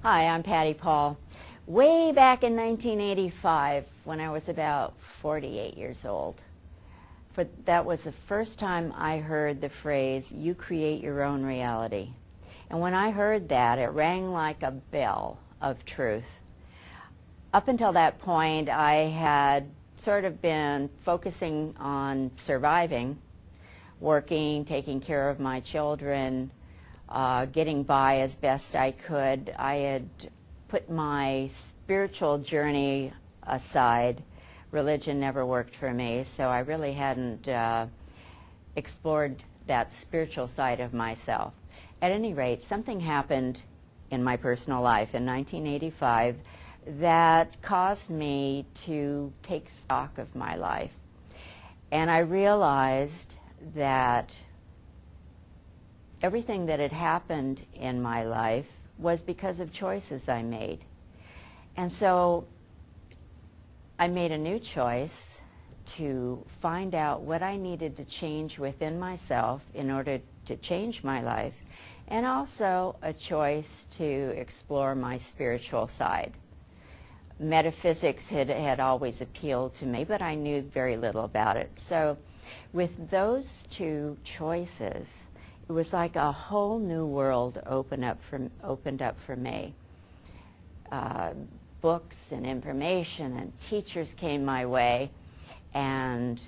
Hi, I'm Patty Paul. Way back in 1985, when I was about 48 years old, that was the first time I heard the phrase, "You create your own reality." And when I heard that, it rang like a bell of truth. Up until that point, I had sort of been focusing on surviving, working, taking care of my children, getting by as best I could. I had put my spiritual journey aside. Religion never worked for me, so I really hadn't explored that spiritual side of myself. At any rate, something happened in my personal life in 1985 that caused me to take stock of my life. And I realized that everything that had happened in my life was because of choices I made. And so I made a new choice to find out what I needed to change within myself in order to change my life, and also a choice to explore my spiritual side. Metaphysics had always appealed to me, but I knew very little about it. So with those two choices, it was like a whole new world opened up for me. Books and information and teachers came my way, and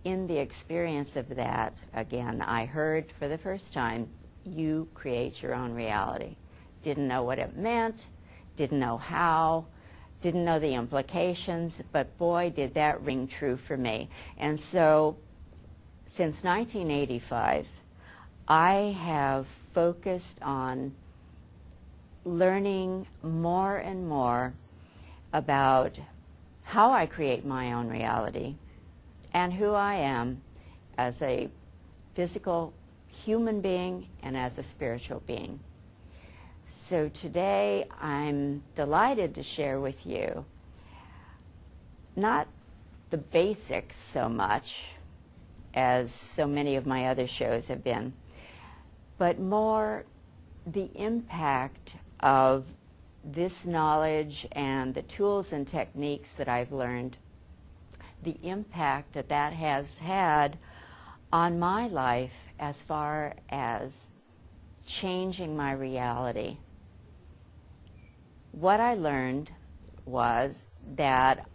in the experience of that, again, I heard for the first time, you create your own reality. Didn't know what it meant, didn't know how, didn't know the implications, but boy, did that ring true for me. And so since 1985, I have focused on learning more and more about how I create my own reality and who I am as a physical human being and as a spiritual being. So today I'm delighted to share with you not the basics so much as so many of my other shows have been, but more the impact of this knowledge and the tools and techniques that I've learned, the impact that that has had on my life as far as changing my reality. What I learned was that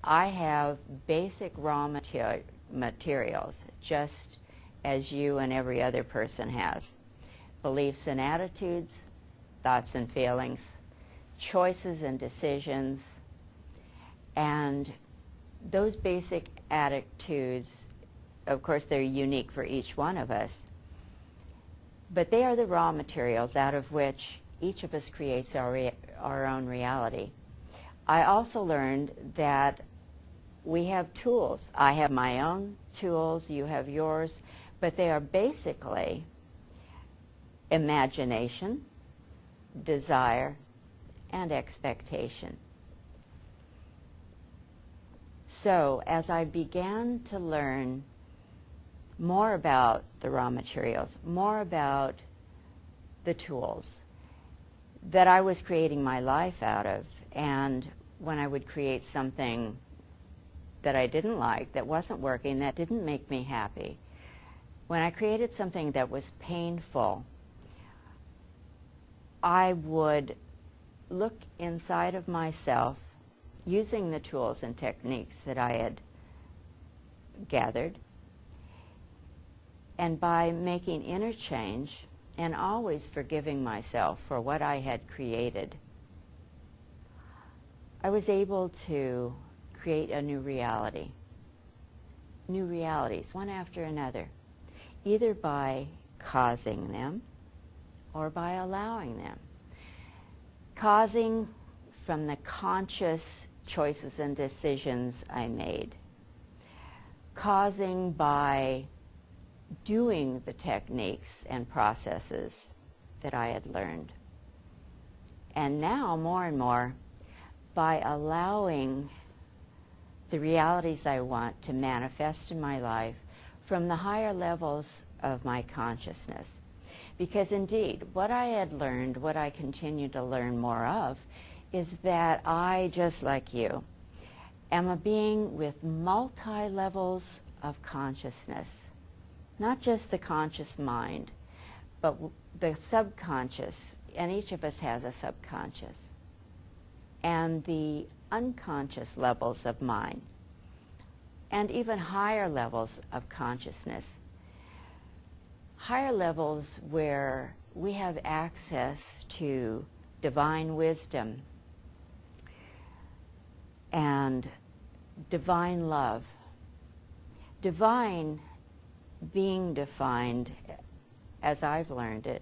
I have basic raw materials, just as you and every other person has. Beliefs and attitudes, thoughts and feelings, choices and decisions, and those basic attitudes, of course, they're unique for each one of us, but they are the raw materials out of which each of us creates our own reality. I also learned that we have tools. I have my own tools, you have yours, but they are basically imagination, desire, and expectation. So as I began to learn more about the raw materials, more about the tools that I was creating my life out of, and when I would create something that I didn't like, that wasn't working, that didn't make me happy, when I created something that was painful, I would look inside of myself using the tools and techniques that I had gathered, and by making interchange and always forgiving myself for what I had created, I was able to create a new reality. New realities, one after another, either by causing them or by allowing them. Causing from the conscious choices and decisions I made. Causing by doing the techniques and processes that I had learned. And now, more and more, by allowing the realities I want to manifest in my life from the higher levels of my consciousness. Because indeed, what I had learned, what I continue to learn more of, is that I, just like you, am a being with multi-levels of consciousness. Not just the conscious mind, but the subconscious, and each of us has a subconscious, and the unconscious levels of mind, and even higher levels of consciousness. Higher levels where we have access to divine wisdom and divine love. Divine being defined, as I've learned it,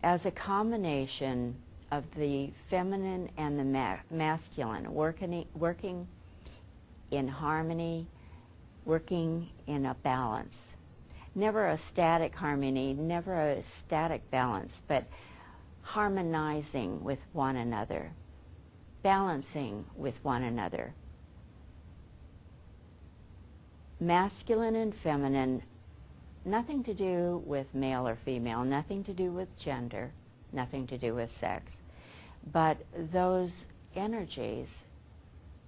as a combination of the feminine and the masculine, working in harmony, working in a balance. Never a static harmony, never a static balance, but harmonizing with one another, balancing with one another. Masculine and feminine, nothing to do with male or female, nothing to do with gender, nothing to do with sex, but those energies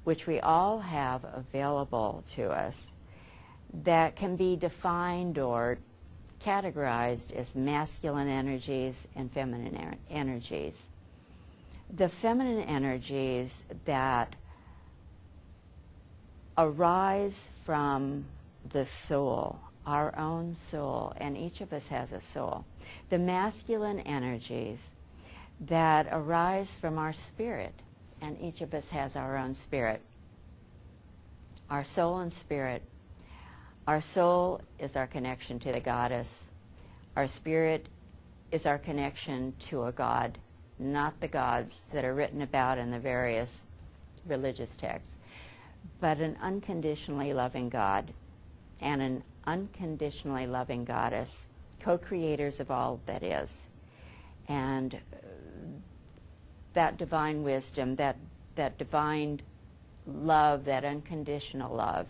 which we all have available to us that can be defined or categorized as masculine energies and feminine energies. The feminine energies that arise from the soul, our own soul, and each of us has a soul. The masculine energies that arise from our spirit, and each of us has our own spirit. Our soul and spirit. Our soul is our connection to the goddess. Our spirit is our connection to a god, not the gods that are written about in the various religious texts, but an unconditionally loving God and an unconditionally loving goddess, co-creators of all that is. And that divine wisdom, that divine love, that unconditional love,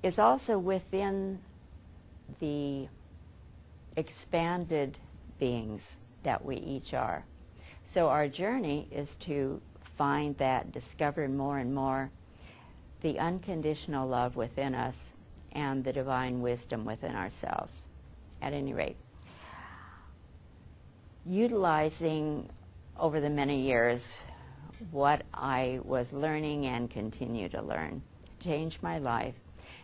is also within the expanded beings that we each are. So our journey is to find that, discover more and more the unconditional love within us and the divine wisdom within ourselves. At any rate, utilizing over the many years what I was learning and continue to learn, changed my life,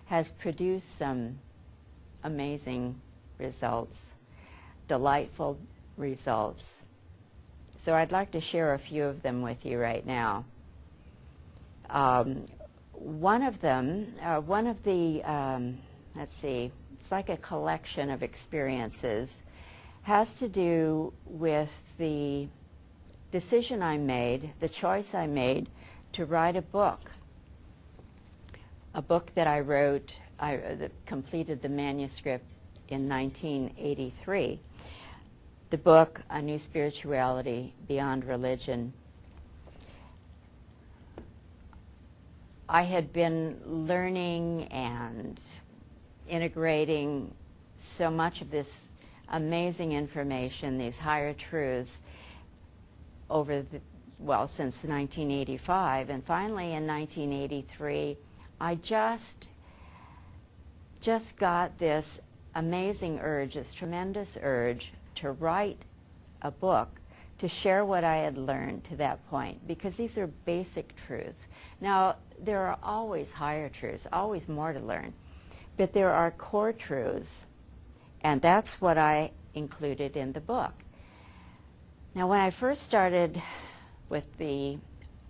has produced some amazing results, delightful results. So I'd like to share a few of them with you right now. One of them, let's see, it's like a collection of experiences, has to do with the decision I made, the choice I made to write a book that I wrote, that completed the manuscript in 1983. The book, A New Spirituality Beyond Religion. I had been learning and integrating so much of this amazing information, these higher truths, since 1985, and finally in 1983, I just got this amazing urge, this tremendous urge to write a book to share what I had learned to that point, because these are basic truths. Now, there are always higher truths, always more to learn, but there are core truths, and that's what I included in the book. Now, when I first started with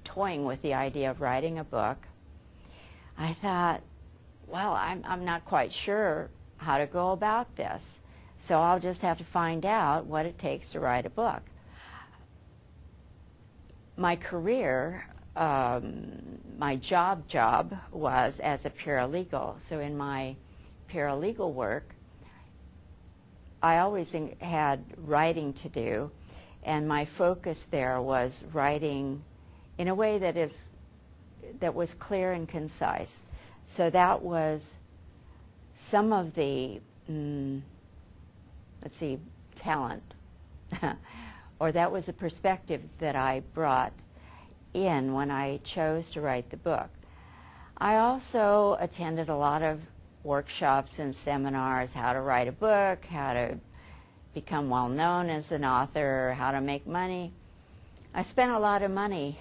toying with the idea of writing a book, I thought, well, I'm not quite sure how to go about this, so I'll just have to find out what it takes to write a book. My career, my job was as a paralegal. So in my paralegal work, I always had writing to do, and my focus there was writing in a way that was clear and concise. So that was some of the let's see, talent. Or that was a perspective that I brought in when I chose to write the book. I also attended a lot of workshops and seminars, how to write a book, how to become well known as an author, how to make money. I spent a lot of money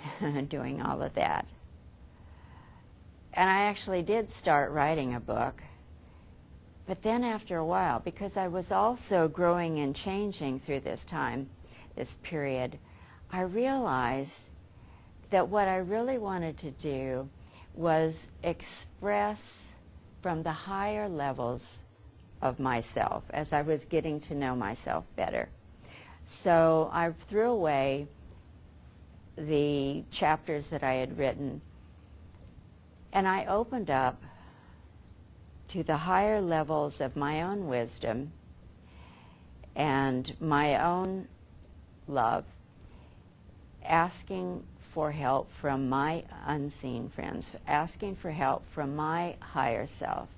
doing all of that. And I actually did start writing a book. But then after a while, because I was also growing and changing through this time, this period, I realized that what I really wanted to do was express from the higher levels of myself as I was getting to know myself better. So I threw away the chapters that I had written, and I opened up to the higher levels of my own wisdom and my own love, asking for help from my unseen friends, asking for help from my higher self.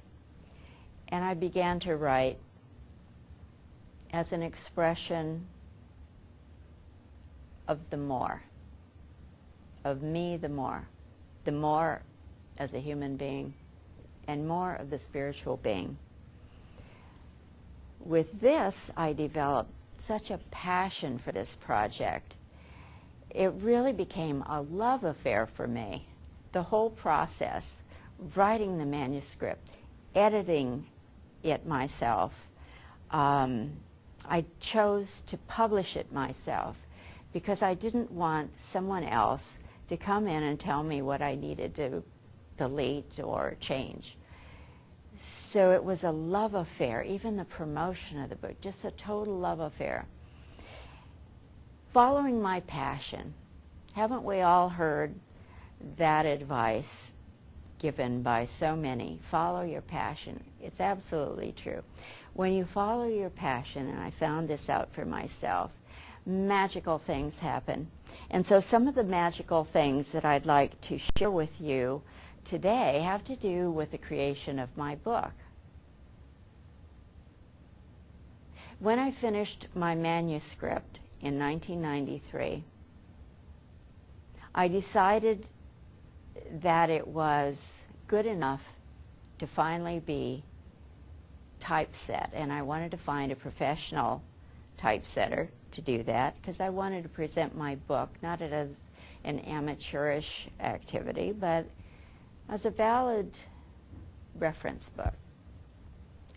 And I began to write as an expression of the more, of me the more as a human being, and more of the spiritual being. With this, I developed such a passion for this project. It really became a love affair for me. The whole process, writing the manuscript, editing it myself. I chose to publish it myself because I didn't want someone else to come in and tell me what I needed to delete or change. So it was a love affair, even the promotion of the book, just a total love affair. Following my passion. Haven't we all heard that advice given by so many? Follow your passion. It's absolutely true. When you follow your passion, and I found this out for myself, magical things happen. And so some of the magical things that I'd like to share with you today have to do with the creation of my book. When I finished my manuscript in 1993, I decided that it was good enough to finally be typeset, and I wanted to find a professional typesetter to do that because I wanted to present my book not as an amateurish activity, but as a valid reference book.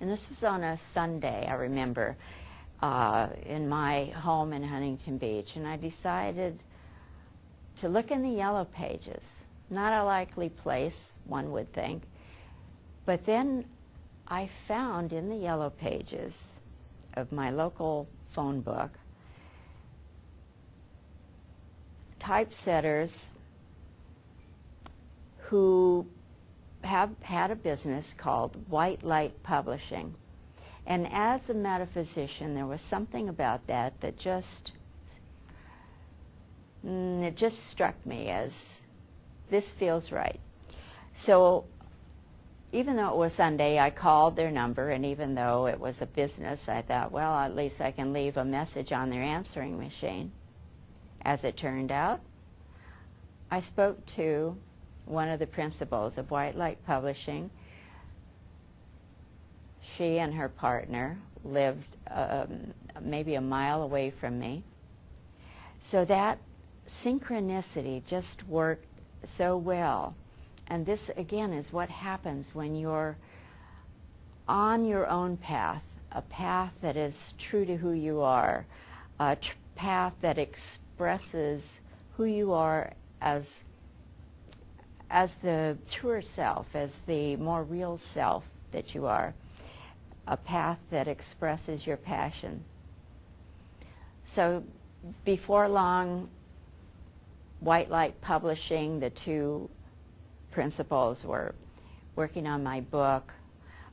And this was on a Sunday, I remember, in my home in Huntington Beach, and I decided to look in the yellow pages. Not a likely place, one would think, but then I found in the yellow pages of my local phone book typesetters who have had a business called White Light Publishing. And as a metaphysician, there was something about that that just struck me as, this feels right. So even though it was Sunday, I called their number, and even though it was a business, I thought, well, at least I can leave a message on their answering machine. As it turned out, I spoke to one of the principals of White Light Publishing. She and her partner lived maybe a mile away from me. So that synchronicity just worked so well. And this, again, is what happens when you're on your own path, a path that is true to who you are, a path that expresses who you are as the truer self, as the more real self that you are, a path that expresses your passion. So before long, White Light Publishing, the two principals were working on my book.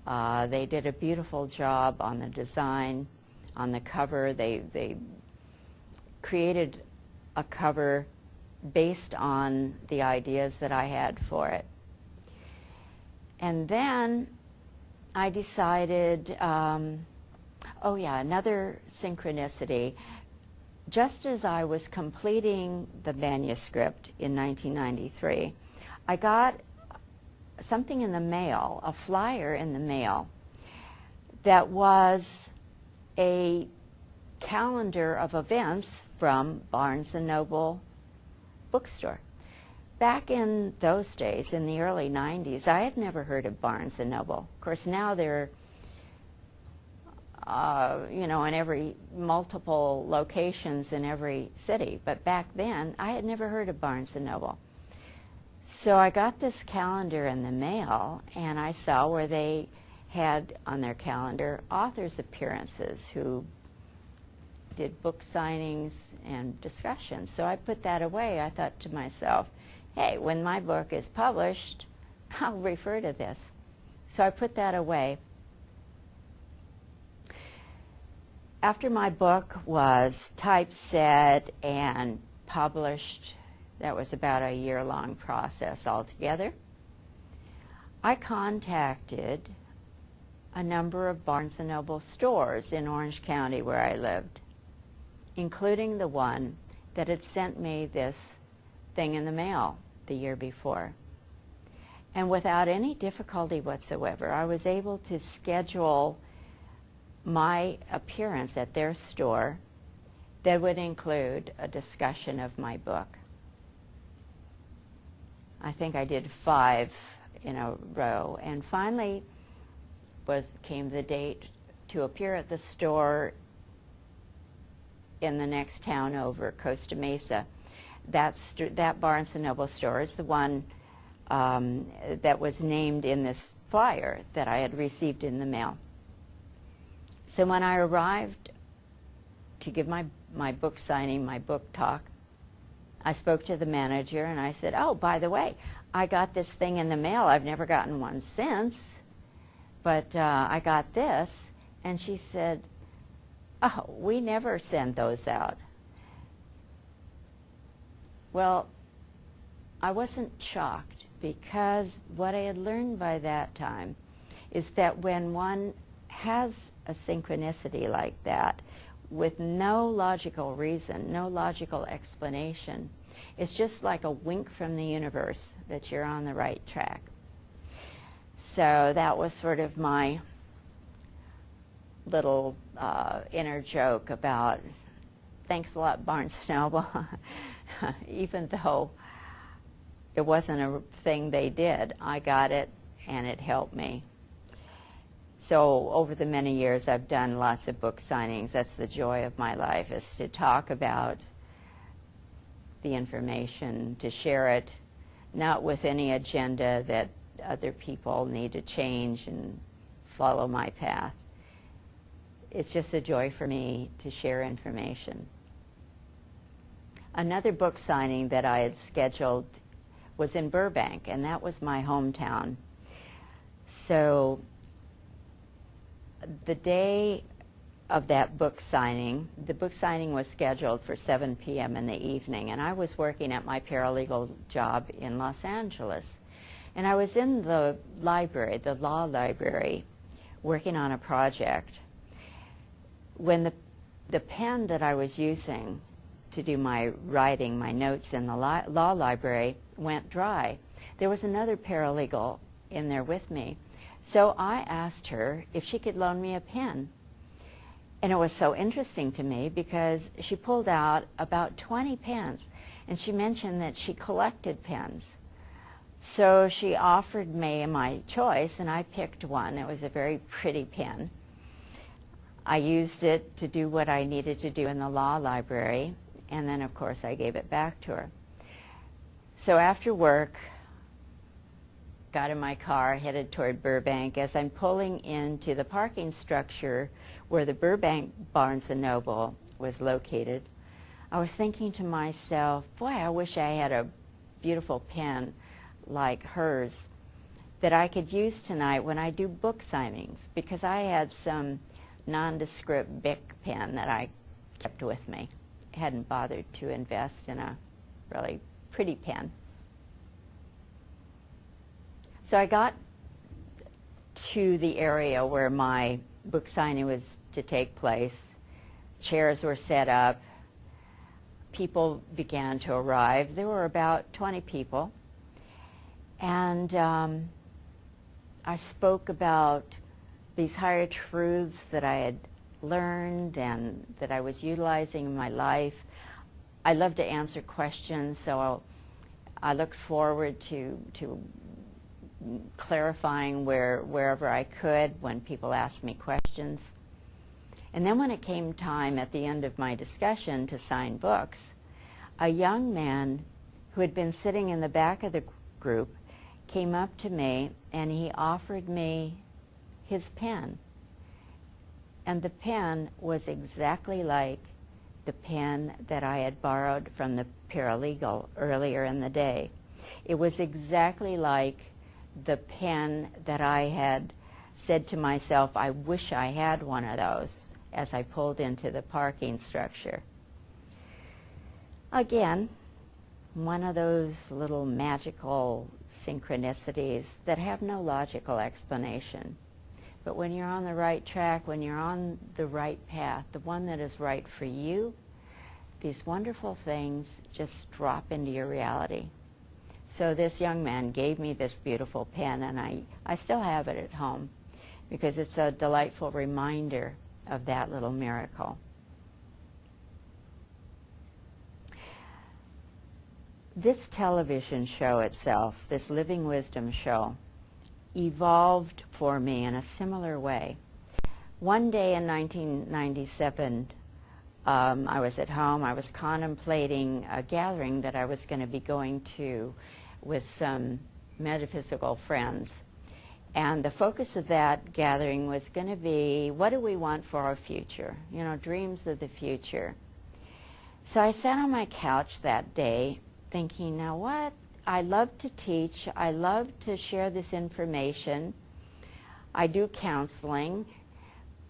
They did a beautiful job on the design, on the cover. They created a cover based on the ideas that I had for it. And then I decided, Oh yeah, another synchronicity. Just as I was completing the manuscript in 1993, I got something in the mail, a flyer in the mail, that was a calendar of events from Barnes & Noble bookstore. Back in those days, in the early 90s, I had never heard of Barnes & Noble. Of course, now they're, in every multiple locations in every city. But back then, I had never heard of Barnes & Noble. So I got this calendar in the mail, and I saw where they had on their calendar authors' appearances who did book signings and discussions. So I put that away. I thought to myself, hey, when my book is published, I'll refer to this. So I put that away. After my book was typeset and published, that was about a year-long process altogether, I contacted a number of Barnes & Noble stores in Orange County where I lived, including the one that had sent me this thing in the mail the year before. And without any difficulty whatsoever, I was able to schedule my appearance at their store that would include a discussion of my book. I think I did 5 in a row, and finally came the date to appear at the store in the next town over, Costa Mesa. That Barnes & Noble store is the one that was named in this flyer that I had received in the mail. So when I arrived to give my book signing, my book talk, I spoke to the manager and I said, oh, by the way, I got this thing in the mail. I've never gotten one since, but I got this. And she said, oh, we never send those out. Well, I wasn't shocked, because what I had learned by that time is that when one has a synchronicity like that, with no logical reason, no logical explanation, it's just like a wink from the universe that you're on the right track. So that was sort of my little inner joke about, thanks a lot, Barnes & Noble, even though it wasn't a thing they did. I got it, and it helped me. So over the many years, I've done lots of book signings. That's the joy of my life, is to talk about the information, to share it, not with any agenda that other people need to change and follow my path. It's just a joy for me to share information. Another book signing that I had scheduled was in Burbank, and that was my hometown. So the day of that book signing, the book signing was scheduled for 7 p.m. in the evening, and I was working at my paralegal job in Los Angeles. And I was in the library, the law library, working on a project, when the pen that I was using to do my writing, my notes in the law library, went dry. There was another paralegal in there with me. So I asked her if she could loan me a pen. And it was so interesting to me because she pulled out about 20 pens, and she mentioned that she collected pens. So she offered me my choice, and I picked one. It was a very pretty pen. I used it to do what I needed to do in the law library, and then, of course, I gave it back to her. So after work, got in my car, headed toward Burbank. As I'm pulling into the parking structure where the Burbank Barnes & Noble was located, I was thinking to myself, boy, I wish I had a beautiful pen like hers that I could use tonight when I do book signings, because I had some nondescript Bic pen that I kept with me. I hadn't bothered to invest in a really pretty pen. So I got to the area where my book signing was to take place. Chairs were set up. People began to arrive. There were about 20 people. And I spoke about these higher truths that I had learned and that I was utilizing in my life. I love to answer questions, so I looked forward to clarifying wherever I could when people asked me questions. And then when it came time at the end of my discussion to sign books, a young man who had been sitting in the back of the group came up to me and he offered me his pen. And the pen was exactly like the pen that I had borrowed from the paralegal earlier in the day. It was exactly like the pen that I had said to myself, I wish I had one of those, as I pulled into the parking structure. Again, one of those little magical synchronicities that have no logical explanation. But when you're on the right track, when you're on the right path, the one that is right for you, these wonderful things just drop into your reality. So this young man gave me this beautiful pen, and I still have it at home because it's a delightful reminder of that little miracle. This television show itself, this Living Wisdom show, evolved for me in a similar way. One day in 1997, I was at home. I was contemplating a gathering that I was going to be going to with some metaphysical friends. And the focus of that gathering was going to be, what do we want for our future? You know, dreams of the future. So I sat on my couch that day thinking, now what? I love to teach. I love to share this information. I do counseling.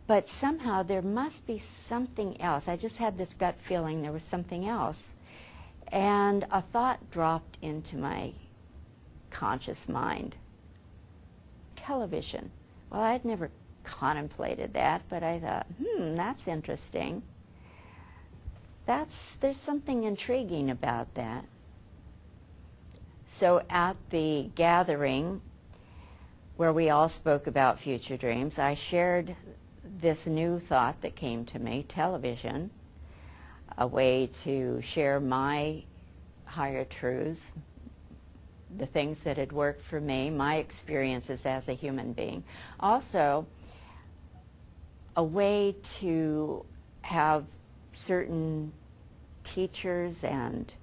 But somehow there must be something else. I just had this gut feeling there was something else. And a thought dropped into my conscious mind. Television. Well, I'd never contemplated that, but I thought, that's interesting. There's something intriguing about that. So at the gathering where we all spoke about future dreams, I shared this new thought that came to me, television, a way to share my higher truths, the things that had worked for me, my experiences as a human being. Also, a way to have certain teachers and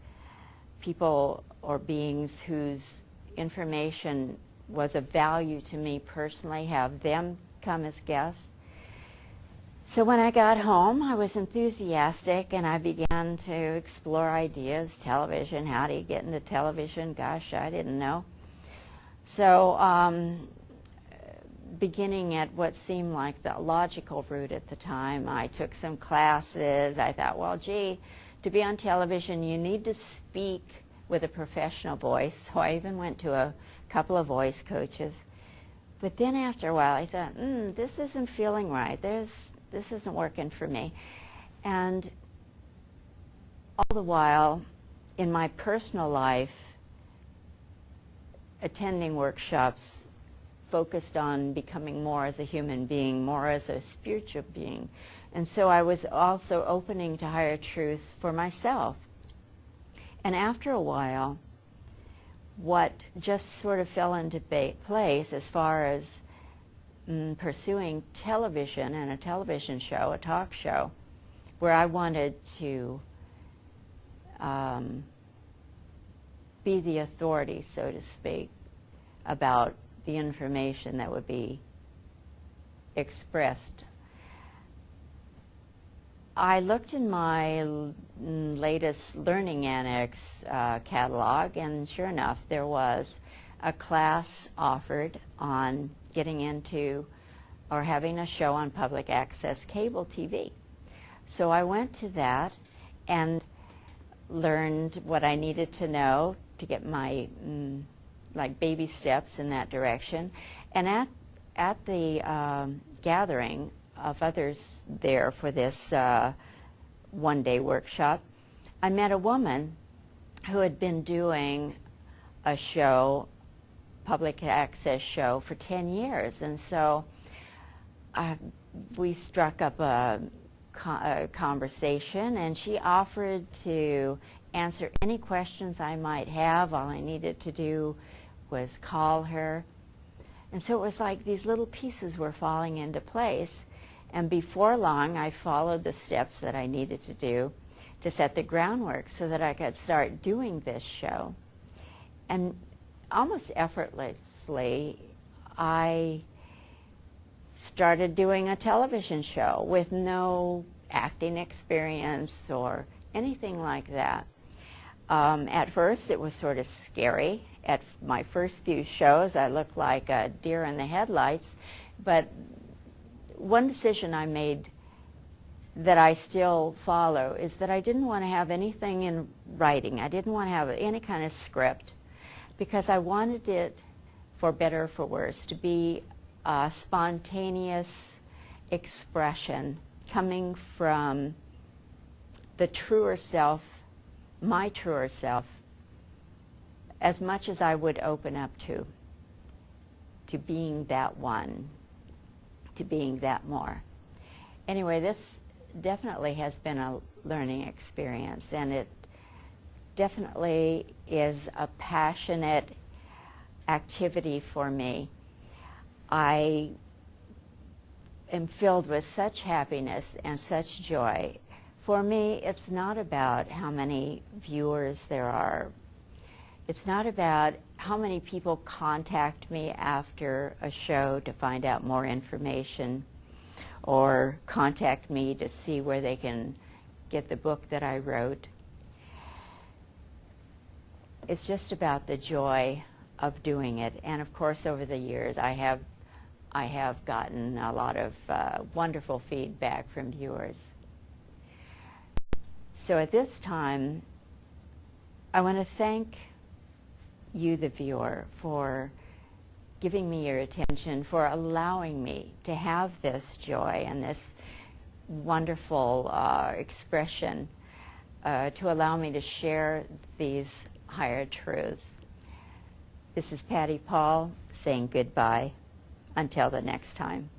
people or beings whose information was of value to me personally, have them come as guests. So when I got home, I was enthusiastic and I began to explore ideas, television, how do you get into television? Gosh, I didn't know. So beginning at what seemed like the logical route at the time, I took some classes. I thought, well, gee, to be on television, you need to speak with a professional voice. So I even went to a couple of voice coaches. But then after a while, I thought, this isn't feeling right. This isn't working for me. And all the while, in my personal life, attending workshops focused on becoming more as a human being, more as a spiritual being. And so I was also opening to higher truths for myself. And after a while, what just sort of fell into place as far as pursuing television and a television show, a talk show, where I wanted to be the authority, so to speak, about the information that would be expressed. I looked in my latest Learning Annex catalog, and sure enough, there was a class offered on getting into or having a show on public access cable TV. So I went to that and learned what I needed to know to get my like baby steps in that direction. And at the gathering, of others there for this one-day workshop, I met a woman who had been doing a show, public access show, for 10 years. And so we struck up a conversation, and she offered to answer any questions I might have. All I needed to do was call her. And so it was like these little pieces were falling into place. And before long, I followed the steps that I needed to do to set the groundwork so that I could start doing this show. And almost effortlessly, I started doing a television show with no acting experience or anything like that. At first, it was sort of scary. At my first few shows, I looked like a deer in the headlights. But one decision I made that I still follow is that I didn't want to have anything in writing. I didn't want to have any kind of script, because I wanted it, for better or for worse, to be a spontaneous expression coming from the truer self, my truer self, as much as I would open up to being that one, to being that more. Anyway, this definitely has been a learning experience, and it definitely is a passionate activity for me. I am filled with such happiness and such joy. For me, it's not about how many viewers there are. It's not about how many people contact me after a show to find out more information, or contact me to see where they can get the book that I wrote. It's just about the joy of doing it. And of course, over the years, I have gotten a lot of wonderful feedback from viewers. So at this time, I want to thank you, the viewer, for giving me your attention, for allowing me to have this joy and this wonderful expression, to allow me to share these higher truths. This is Patty Paul saying goodbye until the next time.